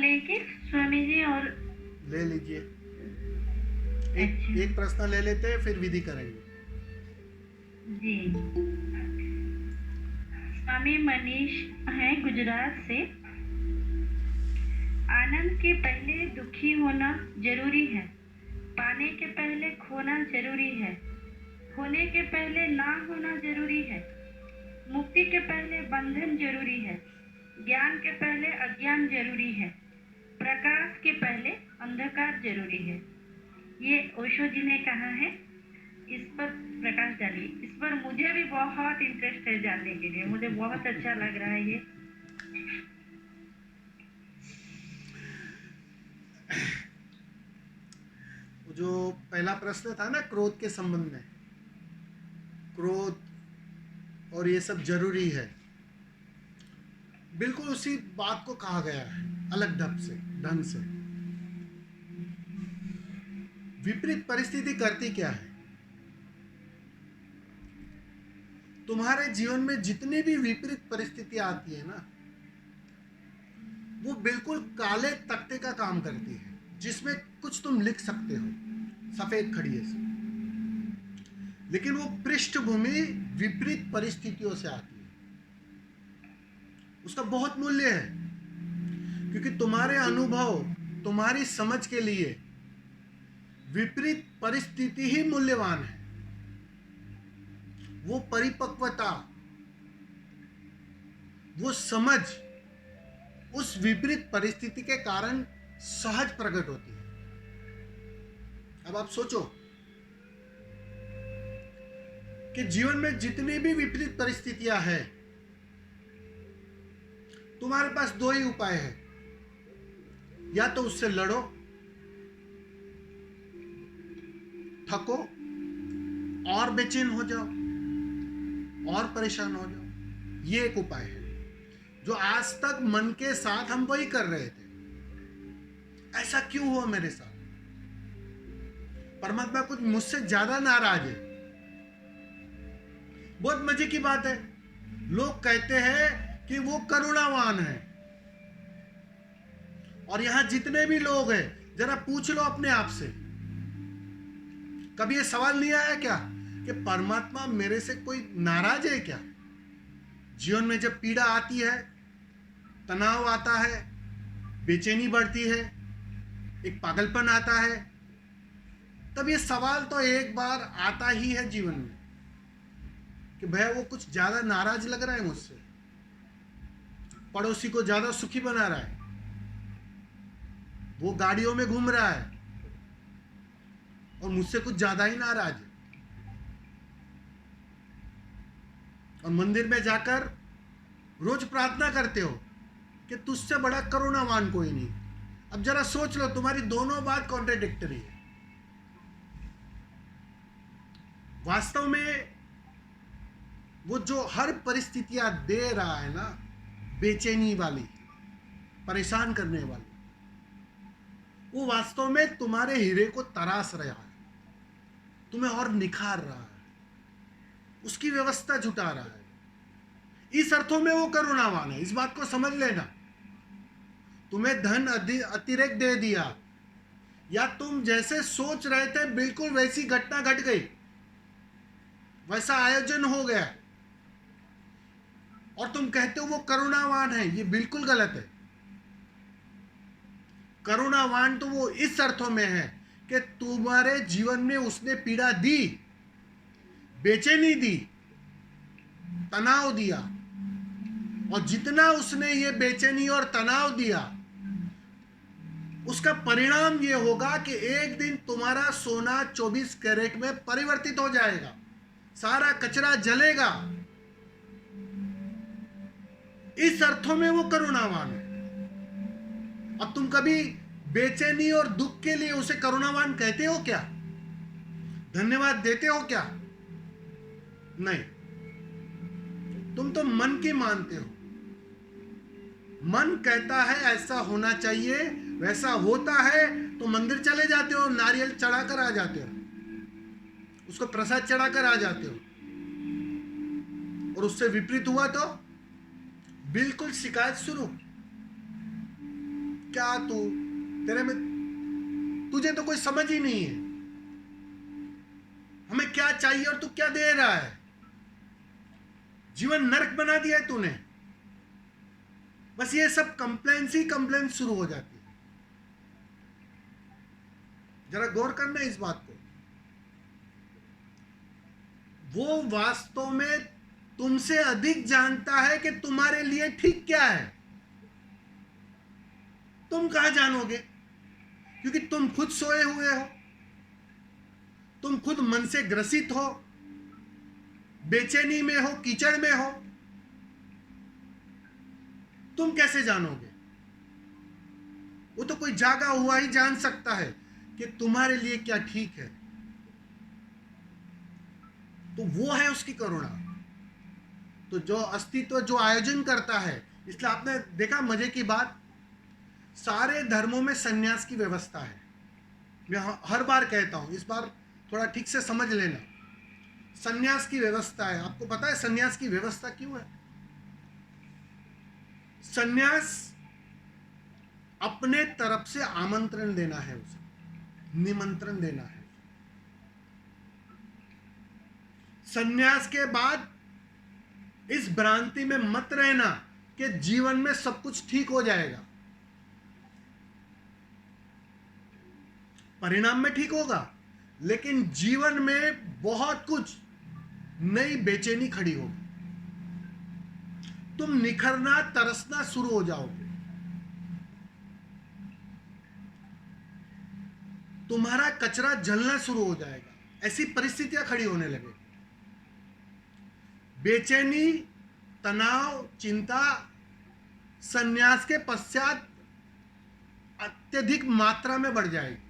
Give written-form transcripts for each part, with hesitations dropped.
लेंगे स्वामी जी? और ले लीजिए, एक प्रश्न ले लेते हैं, फिर विधि करेंगे जी। स्वामी मनीष हैं गुजरात से। आनंद के पहले दुखी होना जरूरी है, पाने के पहले खोना जरूरी है, होने के पहले ना होना जरूरी है, मुक्ति के पहले बंधन जरूरी है, ज्ञान के पहले अज्ञान जरूरी है, प्रकाश के पहले अंधकार जरूरी है। ये ओशो जी ने कहा है। इस पर प्रकाश डालिए। इस पर मुझे भी बहुत इंटरेस्ट है जानने के लिए, मुझे बहुत अच्छा लग रहा है ये। जो पहला प्रश्न था ना क्रोध के संबंध में, क्रोध और ये सब जरूरी है, बिल्कुल उसी बात को कहा गया है अलग ढंग से। विपरीत परिस्थिति करती क्या है? तुम्हारे जीवन में जितनी भी विपरीत परिस्थितियां आती है ना, वो बिल्कुल काले तख्ते का काम करती है, जिसमें कुछ तुम लिख सकते हो सफेद खड़िए से, लेकिन वो पृष्ठभूमि विपरीत परिस्थितियों से आती है। उसका बहुत मूल्य है, क्योंकि तुम्हारे अनुभव, तुम्हारी समझ के लिए विपरीत परिस्थिति ही मूल्यवान है। वो परिपक्वता, वो समझ उस विपरीत परिस्थिति के कारण सहज प्रकट होती है। अब आप सोचो कि जीवन में जितनी भी विपरीत परिस्थितियां हैं, तुम्हारे पास दो ही उपाय है। या तो उससे लड़ो, थको और बेचैन हो जाओ और परेशान हो जाओ। ये एक उपाय है जो आज तक मन के साथ हम वही कर रहे थे। ऐसा क्यों हुआ मेरे साथ? परमात्मा कुछ मुझसे ज्यादा नाराज है। बहुत मजे की बात है, लोग कहते हैं कि वो करुणावान है, और यहां जितने भी लोग हैं, जरा पूछ लो अपने आप से, कभी ये सवाल नहीं आया क्या कि परमात्मा मेरे से कोई नाराज है क्या? जीवन में जब पीड़ा आती है, तनाव आता है, बेचैनी बढ़ती है, एक पागलपन आता है, तब ये सवाल तो एक बार आता ही है जीवन में कि भैया वो कुछ ज्यादा नाराज लग रहा है मुझसे, पड़ोसी को ज्यादा सुखी बना रहा है, वो गाड़ियों में घूम रहा है और मुझसे कुछ ज्यादा ही नाराज है। और मंदिर में जाकर रोज प्रार्थना करते हो कि तुझसे बड़ा करुणावान कोई नहीं। अब जरा सोच लो, तुम्हारी दोनों बात कॉन्ट्राडिक्टरी है। वास्तव में वो जो हर परिस्थितियां दे रहा है ना, बेचैनी वाली, परेशान करने वाली, वो वास्तव में तुम्हारे हीरे को तराश रहा है, तुम्हें और निखार रहा है, उसकी व्यवस्था जुटा रहा है। इस अर्थों में वो करुणावान है, इस बात को समझ लेना। तुम्हें धन अतिरिक्त दे दिया, या तुम जैसे सोच रहे थे बिल्कुल वैसी घटना घट गई, वैसा आयोजन हो गया, और तुम कहते हो वो करुणावान है, ये बिल्कुल गलत है। करुणावान तो वो इस अर्थों में है कि तुम्हारे जीवन में उसने पीड़ा दी, बेचैनी दी, तनाव दिया, और जितना उसने ये बेचैनी और तनाव दिया, उसका परिणाम ये होगा कि एक दिन तुम्हारा सोना 24 कैरेट में परिवर्तित हो जाएगा, सारा कचरा जलेगा। इस अर्थों में वो करुणावान है। अब तुम कभी बेचैनी और दुख के लिए उसे करुणावान कहते हो क्या? धन्यवाद देते हो क्या? नहीं, तुम तो मन की मानते हो। मन कहता है ऐसा होना चाहिए, वैसा होता है, तो मंदिर चले जाते हो, नारियल चढ़ाकर आ जाते हो, उसको प्रसाद चढ़ाकर आ जाते हो, और उससे विपरीत हुआ तो बिल्कुल शिकायत शुरू। क्या तू, तेरे में, तुझे तो कोई समझ ही नहीं है हमें क्या चाहिए और तू क्या दे रहा है। जीवन नरक बना दिया है तूने। बस ये सब कंप्लेंट्स ही कंप्लेंट शुरू हो जाती है। जरा गौर करना इस बात को। वो वास्तव में तुमसे अधिक जानता है कि तुम्हारे लिए ठीक क्या है। तुम कहां जानोगे, क्योंकि तुम खुद सोए हुए हो, तुम खुद मन से ग्रसित हो, बेचैनी में हो, कीचड़ में हो। तुम कैसे जानोगे? वो तो कोई जागा हुआ ही जान सकता है कि तुम्हारे लिए क्या ठीक है। तो वो है उसकी करुणा। तो जो अस्तित्व जो आयोजन करता है, इसलिए आपने देखा मजे की बात, सारे धर्मों में सन्यास की व्यवस्था है। मैं हर बार कहता हूं, इस बार थोड़ा ठीक से समझ लेना। सन्यास की व्यवस्था है। आपको पता है सन्यास की व्यवस्था क्यों है? सन्यास अपने तरफ से आमंत्रण देना है, उसे निमंत्रण देना है। सन्यास के बाद इस भ्रांति में मत रहना कि जीवन में सब कुछ ठीक हो जाएगा। परिणाम में ठीक होगा, लेकिन जीवन में बहुत कुछ नई बेचैनी खड़ी होगी। तुम निखरना, तरसना शुरू हो जाओगे। तुम्हारा कचरा जलना शुरू हो जाएगा। ऐसी परिस्थितियां खड़ी होने लगे। बेचैनी, तनाव, चिंता सन्यास के पश्चात अत्यधिक मात्रा में बढ़ जाएगी,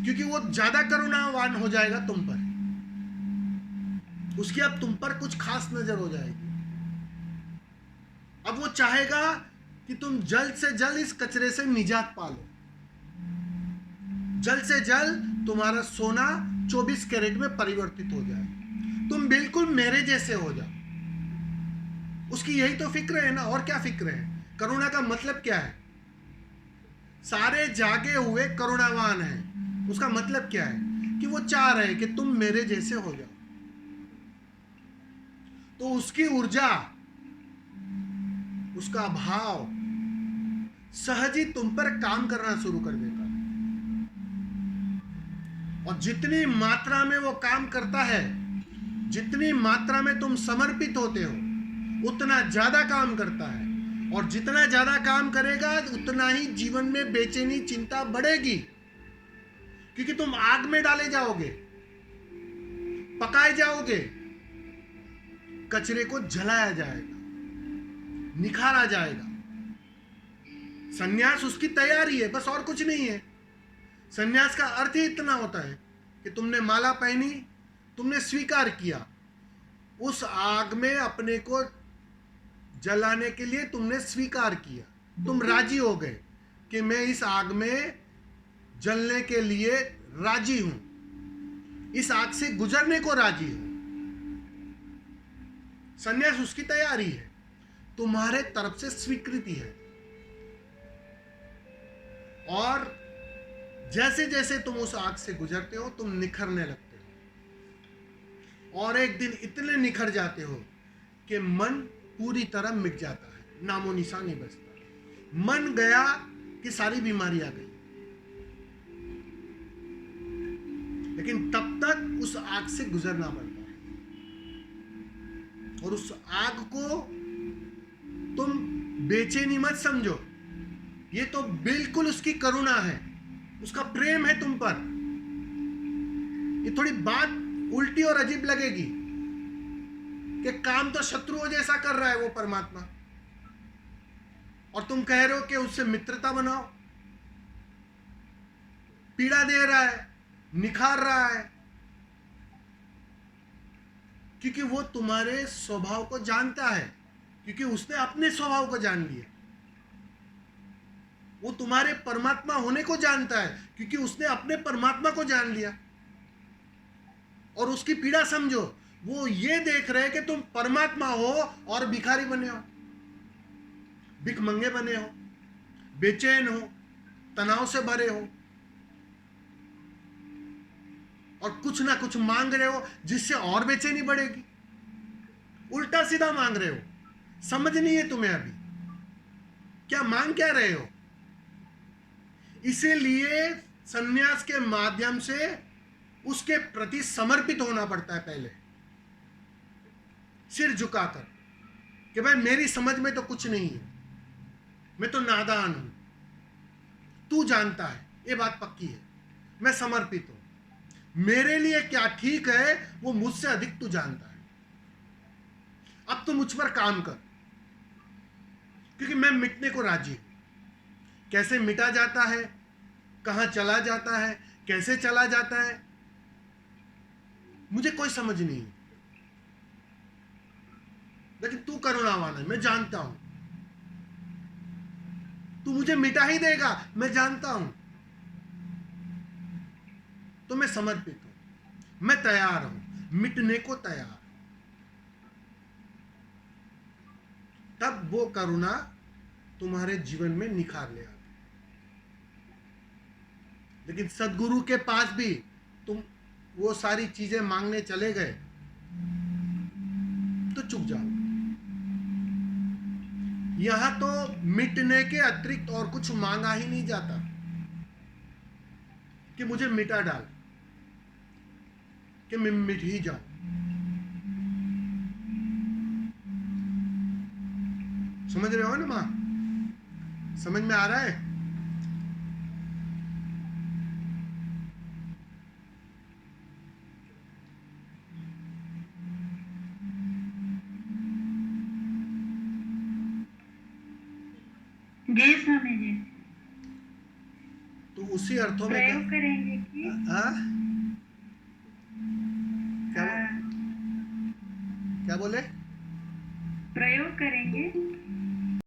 क्योंकि वो ज्यादा करुणावान हो जाएगा तुम पर। उसकी अब तुम पर कुछ खास नजर हो जाएगी। अब वो चाहेगा कि तुम जल्द से जल्द इस कचरे से निजात पालो। जल्द से जल्द तुम्हारा सोना 24 कैरेट में परिवर्तित हो जाए, तुम बिल्कुल मेरे जैसे हो जाओ। उसकी यही तो फिक्र है ना, और क्या फिक्र है? करुणा का मतलब क्या है? सारे जागे हुए करुणावान हैं। उसका मतलब क्या है? कि वो चाह रहे हैं कि तुम मेरे जैसे हो जाओ। तो उसकी ऊर्जा, उसका भाव सहज ही तुम पर काम करना शुरू कर देता है। और जितनी मात्रा में वो काम करता है, जितनी मात्रा में तुम समर्पित होते हो, उतना ज्यादा काम करता है। और जितना ज्यादा काम करेगा, उतना ही जीवन में बेचैनी, चिंता बढ़ेगी, क्योंकि तुम आग में डाले जाओगे, पकाए जाओगे। कचरे को जलाया जाएगा, निखारा जाएगा। सन्यास उसकी तैयारी है, बस और कुछ नहीं है। सन्यास का अर्थ ही इतना होता है कि तुमने माला पहनी, तुमने स्वीकार किया, उस आग में अपने को जलाने के लिए तुमने स्वीकार किया। तुम राजी हो गए कि मैं इस आग में जलने के लिए राजी हूं, इस आग से गुजरने को राजी हूं। सन्यास उसकी तैयारी है, तुम्हारे तरफ से स्वीकृति है। और जैसे जैसे तुम उस आग से गुजरते हो, तुम निखरने लगते हो। और एक दिन इतने निखर जाते हो कि मन पूरी तरह मिट जाता है, नामो निशान नहीं बचता। मन गया कि सारी बीमारी आ गई। लेकिन तब तक उस आग से गुजरना पड़ता है। और उस आग को तुम बेचैनी मत समझो, ये तो बिल्कुल उसकी करुणा है, उसका प्रेम है तुम पर। ये थोड़ी बात उल्टी और अजीब लगेगी कि काम तो शत्रुओं जैसा कर रहा है वो परमात्मा, और तुम कह रहे हो कि उससे मित्रता बनाओ। पीड़ा दे रहा है, निखार रहा है, क्योंकि वो तुम्हारे स्वभाव को जानता है, क्योंकि उसने अपने स्वभाव को जान लिया। वो तुम्हारे परमात्मा होने को जानता है, क्योंकि उसने अपने परमात्मा को जान लिया। और उसकी पीड़ा समझो, वो ये देख रहे हैं कि तुम परमात्मा हो और भिखारी बने हो। भिखमंगे बने हो, बेचैन हो, तनाव से भरे हो और कुछ ना कुछ मांग रहे हो जिससे और बेचैनी बढ़ेगी। उल्टा सीधा मांग रहे हो, समझ नहीं है तुम्हें अभी क्या मांग क्या रहे हो। इसीलिए संन्यास के माध्यम से उसके प्रति समर्पित होना पड़ता है पहले, सिर झुकाकर कि भाई मेरी समझ में तो कुछ नहीं है, मैं तो नादान हूं, तू जानता है, ये बात पक्की है, मैं समर्पित हूं, मेरे लिए क्या ठीक है वो मुझसे अधिक तू जानता है। अब तो मुझ पर काम कर, क्योंकि मैं मिटने को राजी हूं। कैसे मिटा जाता है, कहां चला जाता है, कैसे चला जाता है, मुझे कोई समझ नहीं है, लेकिन तू करुणावान है, मैं जानता हूं, तू मुझे मिटा ही देगा, मैं जानता हूं। तो मैं समर्पित हूं, मैं तैयार हूं, मिटने को तैयार। तब वो करुणा तुम्हारे जीवन में निखार ले आती। लेकिन सदगुरु के पास भी तुम वो सारी चीजें मांगने चले गए तो चुक जाओ। यहां तो मिटने के अतिरिक्त और कुछ मांगा ही नहीं जाता कि मुझे मिटा डाल, कि मैं मिट ही जाऊं। समझ रहे हो ना मां? समझ में आ रहा है? जी स्वामी जी। तो उसी अर्थों में प्रयोग करेंगे कि क्या बोले? प्रयोग करेंगे